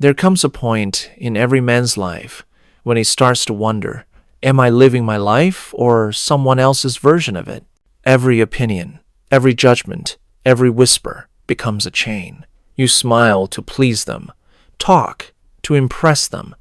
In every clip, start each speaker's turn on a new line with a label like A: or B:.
A: There comes a point in every man's life when he starts to wonder, am I living my life or someone else's version of it? Every opinion, every judgment, every whisper becomes a chain. You smile to please them, talk to impress them,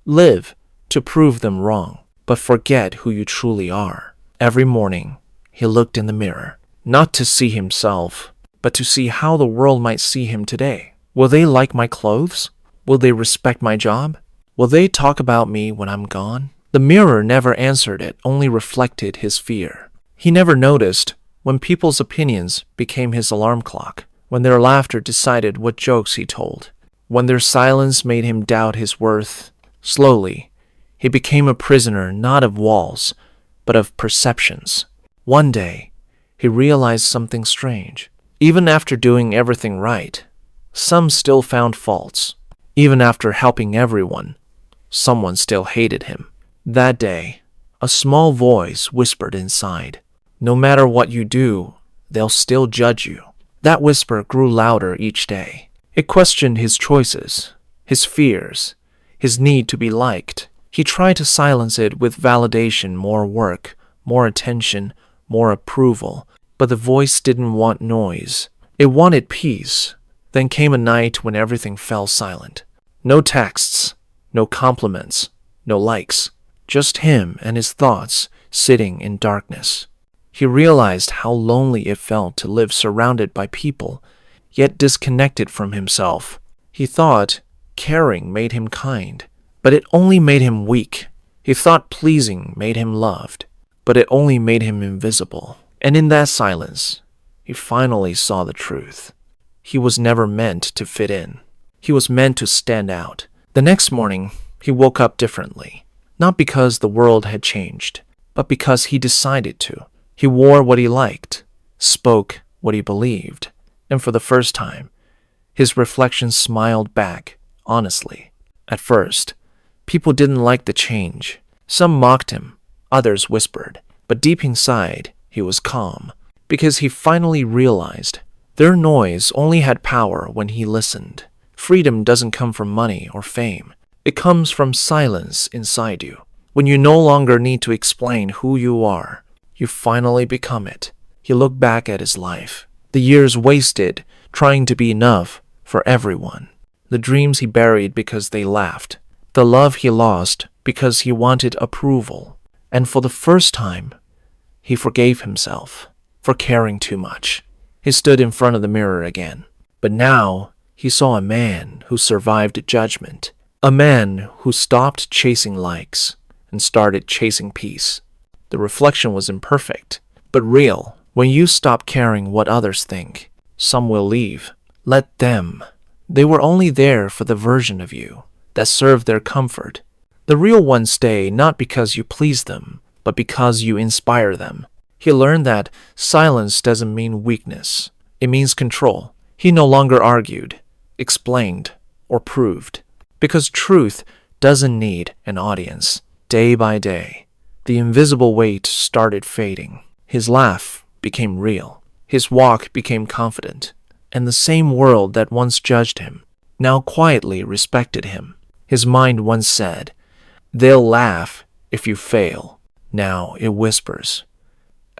A: live to prove them wrong, but forget who you truly are. Every morning, he looked in the mirror, not to see himself, but to see how the world might see him today. Will they like my clothes? Will they respect my job? Will they talk about me when I'm gone? The mirror never answered it, only reflected his fear. He never noticed when people's opinions became his alarm clock, when their laughter decided what jokes he told, when their silence made him doubt his worth. Slowly, he became a prisoner not of walls, but of perceptions. One day, he realized something strange. Even after doing everything right, some still found faults. Even after helping everyone, someone still hated him. That day, a small voice whispered inside, "No matter what you do, they'll still judge you." That whisper grew louder each day. It questioned his choices, his fears, his need to be liked. He tried to silence it with validation, more work, more attention, more approval. But the voice didn't want noise. It wanted peace. Then came a night when everything fell silent. No texts, no compliments, no likes. Just him and his thoughts sitting in darkness. He realized how lonely it felt to live surrounded by people, yet disconnected from himself. He thought caring made him kind, but it only made him weak. He thought pleasing made him loved, but it only made him invisible. And in that silence, he finally saw the truth. He was never meant to fit in. He was meant to stand out. The next morning, he woke up differently. Not because the world had changed, but because he decided to. He wore what he liked, spoke what he believed, and for the first time, his reflection smiled back, honestly. At first, people didn't like the change. Some mocked him, others whispered, but deep inside, he was calm, because he finally realized their noise only had power when he listened. Freedom doesn't come from money or fame. It comes from silence inside you. When you no longer need to explain who you are, you finally become it. He looked back at his life, the years wasted trying to be enough for everyone, the dreams he buried because they laughed, the love he lost because he wanted approval, and for the first time, he forgave himself for caring too much. He stood in front of the mirror again, but now he saw a man who survived judgment, a man who stopped chasing likes and started chasing peace. The reflection was imperfect, but real. When you stop caring what others think, some will leave. Let them. They were only there for the version of you that served their comfort. The real ones stay not because you please them, but because you inspire them. He learned that silence doesn't mean weakness. It means control. He no longer argued, explained, or proved, because truth doesn't need an audience. Day by day, the invisible weight started fading. His laugh became real. His walk became confident. And the same world that once judged him now quietly respected him. His mind once said, "They'll laugh if you fail." Now it whispers,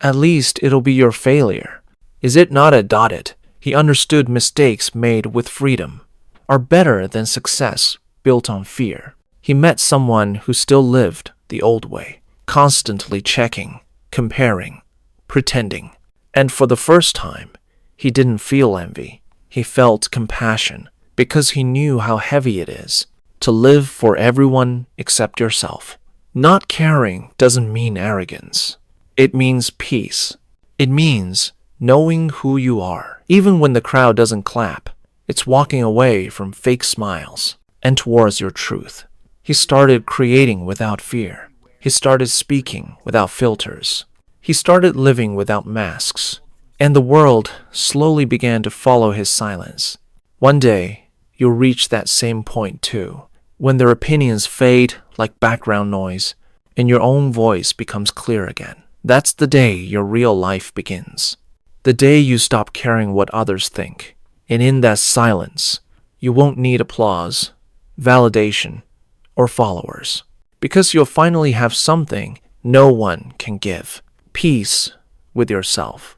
A: "At least it'll be your failure." Is it not a dotted? He understood mistakes made with freedom are better than success built on fear. He met someone who still lived the old way, constantly checking, comparing, pretending. And for the first time, he didn't feel envy. He felt compassion because he knew how heavy it is to live for everyone except yourself. Not caring doesn't mean arrogance. It means peace. It means knowing who you are, even when the crowd doesn't clap. It's walking away from fake smiles and towards your truth. He started creating without fear. He started speaking without filters. He started living without masks. And the world slowly began to follow his silence. One day, you'll reach that same point too, when their opinions fade like background noise and your own voice becomes clear again. That's the day your real life begins. The day you stop caring what others think. And in that silence, you won't need applause, validation, or followers. Because you'll finally have something no one can give: peace with yourself.